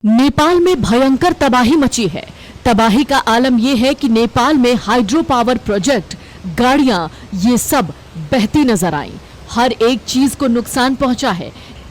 नेपाल में भयंकर तबाही मची है। तबाही का आलम यह है कि नेपाल में हाइड्रो पावर प्रोजेक्ट, गाड़ियां, ये सब बहती नजर आई। हर एक चीज को नुकसान पहुंचा है।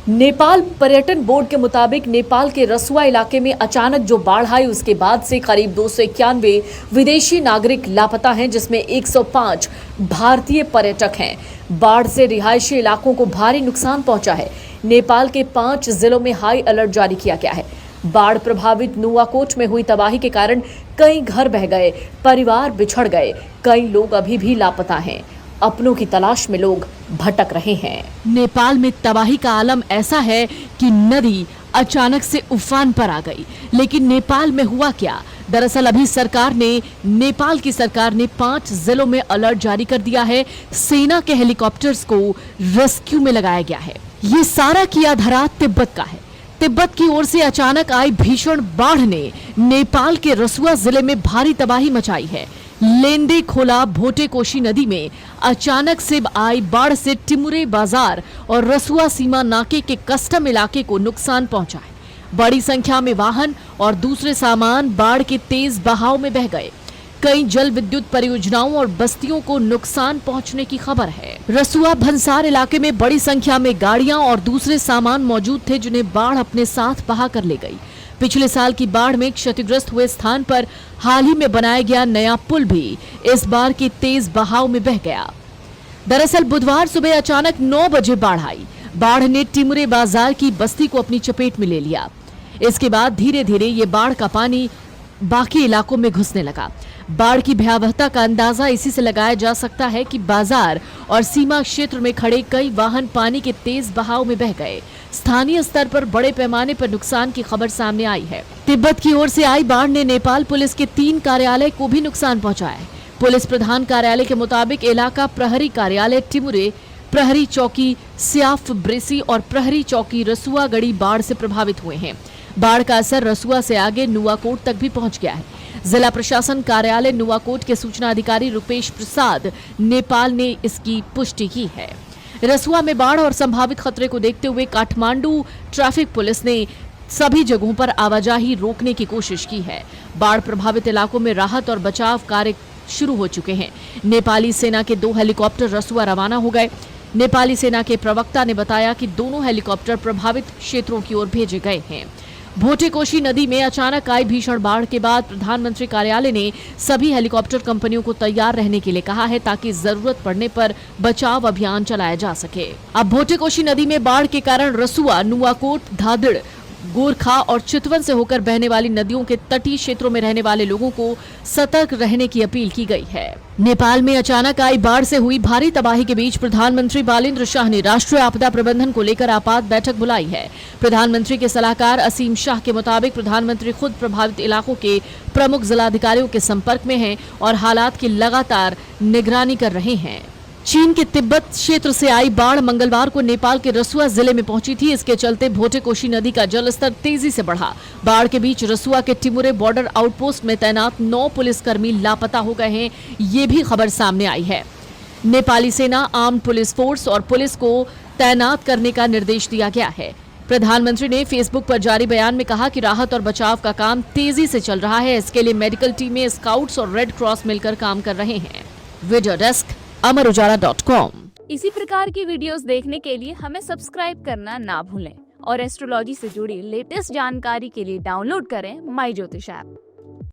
नेपाल पर्यटन बोर्ड के मुताबिक नेपाल के रसुआ इलाके में अचानक जो बाढ़ आई उसके बाद से करीब 291 विदेशी नागरिक लापता हैं, जिसमें 105 भारतीय पर्यटक हैं। बाढ़ से रिहायशी इलाकों को भारी नुकसान पहुंचा है। नेपाल के 5 जिलों में हाई अलर्ट जारी किया गया है। बाढ़ प्रभावित नुवाकोट में हुई तबाही के कारण कई घर बह गए, परिवार बिछड़ गए, कई लोग अभी भी लापता हैं। अपनों की तलाश में लोग भटक रहे हैं। नेपाल में तबाही का आलम ऐसा है कि नदी अचानक से उफान पर आ गई। लेकिन नेपाल में हुआ क्या? दरअसल अभी नेपाल की सरकार ने 5 जिलों में अलर्ट जारी कर दिया है। सेना के हेलीकॉप्टर्स को रेस्क्यू में लगाया गया है। ये सारा किया धरा तिब्बत का है। तिब्बत की ओर से अचानक आई भीषण बाढ़ ने नेपाल के रसुआ जिले में भारी तबाही मचाई है। लेंडे खोला भोटेकोशी नदी में अचानक से आई बाढ़ से टिमुरे बाजार और रसुआ सीमा नाके के कस्टम इलाके को नुकसान पहुंचा है। बड़ी संख्या में वाहन और दूसरे सामान बाढ़ के तेज बहाव में बह गए। कई जल विद्युत परियोजनाओं और बस्तियों को नुकसान पहुंचने की खबर है। रसुआ भंसार इलाके में बड़ी संख्या में गाड़ियां और दूसरे सामान मौजूद थे, जिन्हें बाढ़ अपने साथ बहा कर ले गई। पिछले साल की बाढ़ में क्षतिग्रस्त हुए स्थान पर हाल ही में बनाया गया नया पुल भी इस बार के तेज बहाव में बह गया। दरअसल बुधवार सुबह अचानक 9 बजे बाढ़ आई। बाढ़ ने टिमुरे बाजार की बस्ती को अपनी चपेट में ले लिया। इसके बाद धीरे धीरे ये बाढ़ का पानी बाकी इलाकों में घुसने लगा। बाढ़ की भयावहता का अंदाजा इसी से लगाया जा सकता है कि बाजार और सीमा क्षेत्र में खड़े कई वाहन पानी के तेज बहाव में बह गए। स्थानीय स्तर पर बड़े पैमाने पर नुकसान की खबर सामने आई है। तिब्बत की ओर से आई बाढ़ ने नेपाल पुलिस के 3 कार्यालय को भी नुकसान पहुंचाया है। पुलिस प्रधान कार्यालय के मुताबिक इलाका प्रहरी कार्यालय टिमुरे, प्रहरी चौकी स्याफ ब्रेसी और प्रहरी चौकी रसुआ गढ़ी बाढ़ से प्रभावित हुए हैं। बाढ़ का असर रसुआ से आगे नुवाकोट तक भी पहुंच गया है। जिला प्रशासन कार्यालय नुवाकोट के सूचना अधिकारी रुपेश प्रसाद नेपाल ने इसकी पुष्टि की है। रसुआ में बाढ़ और संभावित खतरे को देखते हुए काठमांडू ट्रैफिक पुलिस ने सभी जगहों पर आवाजाही रोकने की कोशिश की है। बाढ़ प्रभावित इलाकों में राहत और बचाव कार्य शुरू हो चुके हैं। नेपाली सेना के 2 हेलीकॉप्टर रसुआ रवाना हो गए। नेपाली सेना के प्रवक्ता ने बताया कि दोनों हेलीकॉप्टर प्रभावित क्षेत्रों की ओर भेजे गए हैं। भोटेकोशी नदी में अचानक आई भीषण बाढ़ के बाद प्रधानमंत्री कार्यालय ने सभी हेलीकॉप्टर कंपनियों को तैयार रहने के लिए कहा है, ताकि जरूरत पड़ने पर बचाव अभियान चलाया जा सके। अब भोटेकोशी नदी में बाढ़ के कारण रसुआ, नुवाकोट, धादिड़, गोरखा और चितवन से होकर बहने वाली नदियों के तटीय क्षेत्रों में रहने वाले लोगों को सतर्क रहने की अपील की गई है। नेपाल में अचानक आई बाढ़ से हुई भारी तबाही के बीच प्रधानमंत्री बालेन्द्र शाह ने राष्ट्रीय आपदा प्रबंधन को लेकर आपात बैठक बुलाई है। प्रधानमंत्री के सलाहकार असीम शाह के मुताबिक प्रधानमंत्री खुद प्रभावित इलाकों के प्रमुख जिलाधिकारियों के संपर्क में हैं और हालात की लगातार निगरानी कर रहे हैं। चीन के तिब्बत क्षेत्र से आई बाढ़ मंगलवार को नेपाल के रसुआ जिले में पहुंची थी। इसके चलते भोटेकोशी नदी का जलस्तर तेजी से बढ़ा। बाढ़ के बीच रसुआ के टिमुरे बॉर्डर आउटपोस्ट में तैनात 9 पुलिसकर्मी लापता हो गए हैं। ये भी खबर सामने आई है। नेपाली सेना, आर्म्ड पुलिस फोर्स और पुलिस को तैनात करने का निर्देश दिया गया है। प्रधानमंत्री ने फेसबुक पर जारी बयान में कहा कि राहत और बचाव का काम तेजी से चल रहा है। इसके लिए मेडिकल टीमें, स्काउट्स और रेड क्रॉस मिलकर काम कर रहे हैं। Video desk amarujara.com। इसी प्रकार की वीडियोस देखने के लिए हमें सब्सक्राइब करना ना भूलें और एस्ट्रोलॉजी से जुड़ी लेटेस्ट जानकारी के लिए डाउनलोड करें माई ज्योतिष ऐप।